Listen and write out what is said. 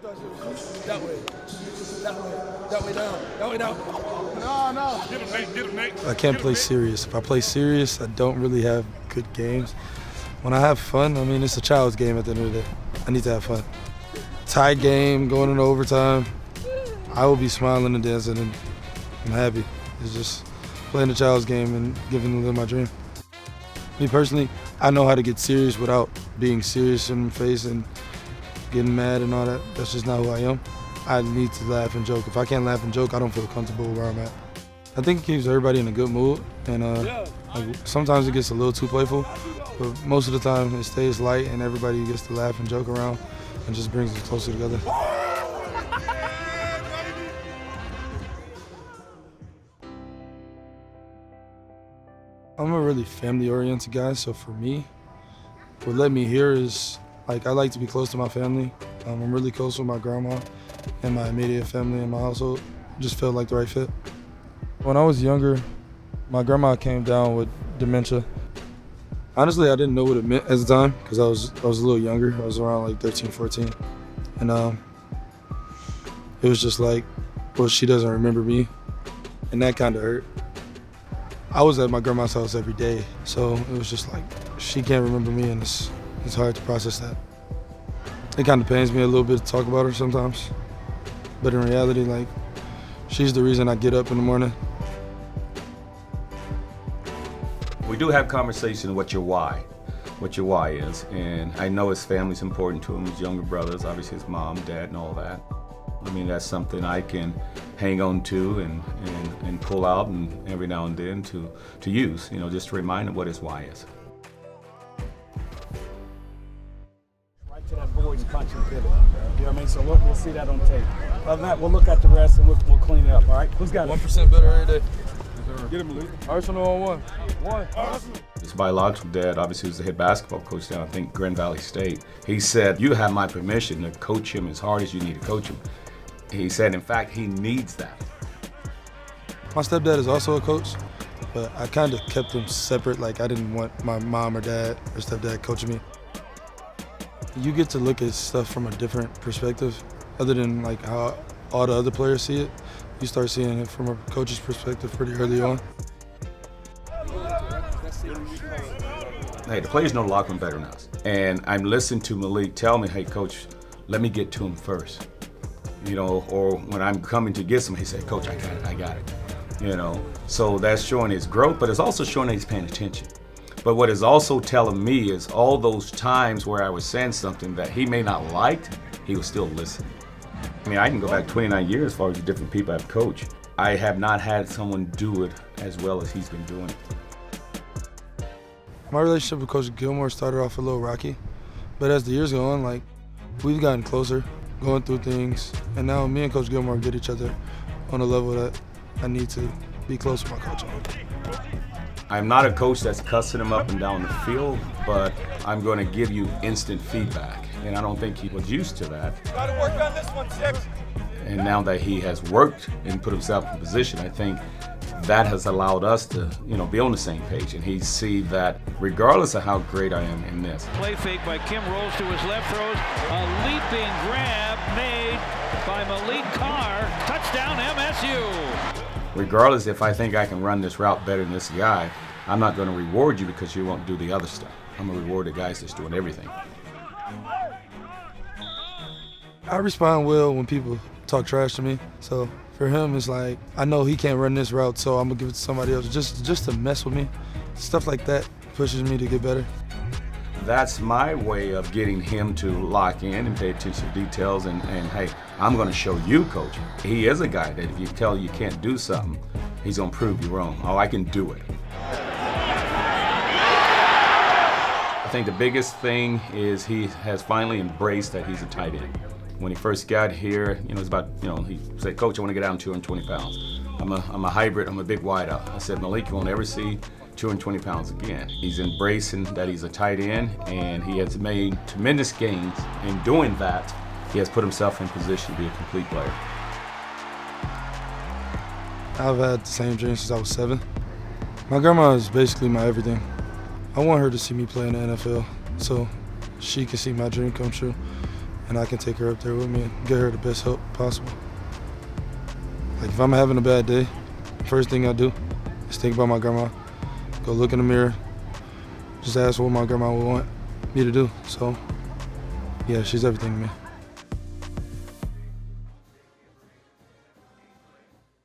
That way. That way down. That way down. No. Get him, Nate. I can't play serious. If I play serious, I don't really have good games. When I have fun, I mean, it's a child's game at the end of the day. I need to have fun. Tied game, going into overtime, I will be smiling and dancing, and I'm happy. It's just playing the child's game and giving them my dream. Me personally, I know how to get serious without being serious in the face and getting mad and all that. That's just not who I am. I need to laugh and joke. If I can't laugh and joke, I don't feel comfortable where I'm at. I think it keeps everybody in a good mood, and like sometimes it gets a little too playful, but most of the time it stays light and everybody gets to laugh and joke around and just brings us closer together. I'm a really family-oriented guy, so for me, what led me here is, like, I like to be close to my family. I'm really close with my grandma and my immediate family in my household. Just felt like the right fit. When I was younger, my grandma came down with dementia. Honestly, I didn't know what it meant at the time because I was a little younger. I was around like 13, 14. And it was just like, well, she doesn't remember me. And that kind of hurt. I was at my grandma's house every day, so it was just like, she can't remember me, and it's hard to process that. It kind of pains me a little bit to talk about her sometimes, but in reality, like, she's the reason I get up in the morning. We do have conversation what your why is, and I know his family's important to him, his younger brothers, obviously his mom, dad, and all that. I mean, that's something I can hang on to and pull out and every now and then to use, just to remind him what his why is. Right to that board and punch and pivot. You know what I mean? So we'll see that on tape. Other than that, we'll look at the rest and we'll clean it up, all right? Who's got it? 1% better every day. Get him, Maliq. Arsenal on one. Arsenal. His biological dad obviously was the head basketball coach down, I think, Grand Valley State. He said, you have my permission to coach him as hard as you need to coach him. He said, in fact, he needs that. My stepdad is also a coach, but I kind of kept them separate. Like, I didn't want my mom or dad or stepdad coaching me. You get to look at stuff from a different perspective, other than like how all the other players see it. You start seeing it from a coach's perspective pretty early on. Hey, the players know the locker room better than us. And I'm listening to Maliq tell me, hey, coach, let me get to him first. Or when I'm coming to get somebody, he said, coach, I got it. So that's showing his growth, but it's also showing that he's paying attention. But what it's also telling me is all those times where I was saying something that he may not like, he was still listening. I mean, I can go back 29 years as far as the different people I've coached. I have not had someone do it as well as he's been doing it. My relationship with Coach Gilmore started off a little rocky, but as the years go on, like, we've gotten closer, going through things, and now me and Coach Gilmore get each other on a level that I need to be close with my coach on. I'm not a coach that's cussing him up and down the field, but I'm going to give you instant feedback, and I don't think he was used to that. Gotta work on this one, Six. And now that he has worked and put himself in position, I think that has allowed us to, be on the same page, and he see that regardless of how great I am in this. Play fake by Kim, rolls to his left, throws a leaping grab made by Maliq Carr. Touchdown MSU. Regardless if I think I can run this route better than this guy, I'm not going to reward you because you won't do the other stuff. I'm going to reward the guys that's doing everything. I respond well when people talk trash to me, so for him, it's like, I know he can't run this route, so I'm gonna give it to somebody else just to mess with me. Stuff like that pushes me to get better. That's my way of getting him to lock in and pay attention to details and hey, I'm gonna show you, coach. He is a guy that if you tell you can't do something, he's gonna prove you wrong. Oh, I can do it. I think the biggest thing is he has finally embraced that he's a tight end. When he first got here, it's about, he said, coach, I want to get down 220 pounds. I'm a hybrid, I'm a big wideout. I said, Maliq, you won't ever see 220 pounds again. He's embracing that he's a tight end, and he has made tremendous gains. In doing that, he has put himself in position to be a complete player. I've had the same dream since I was 7. My grandma is basically my everything. I want her to see me play in the NFL so she can see my dream come true. and I can take her up there with me and get her the best help possible. Like if I'm having a bad day, first thing I do is think about my grandma, go look in the mirror, just ask what my grandma would want me to do. So yeah, she's everything to me.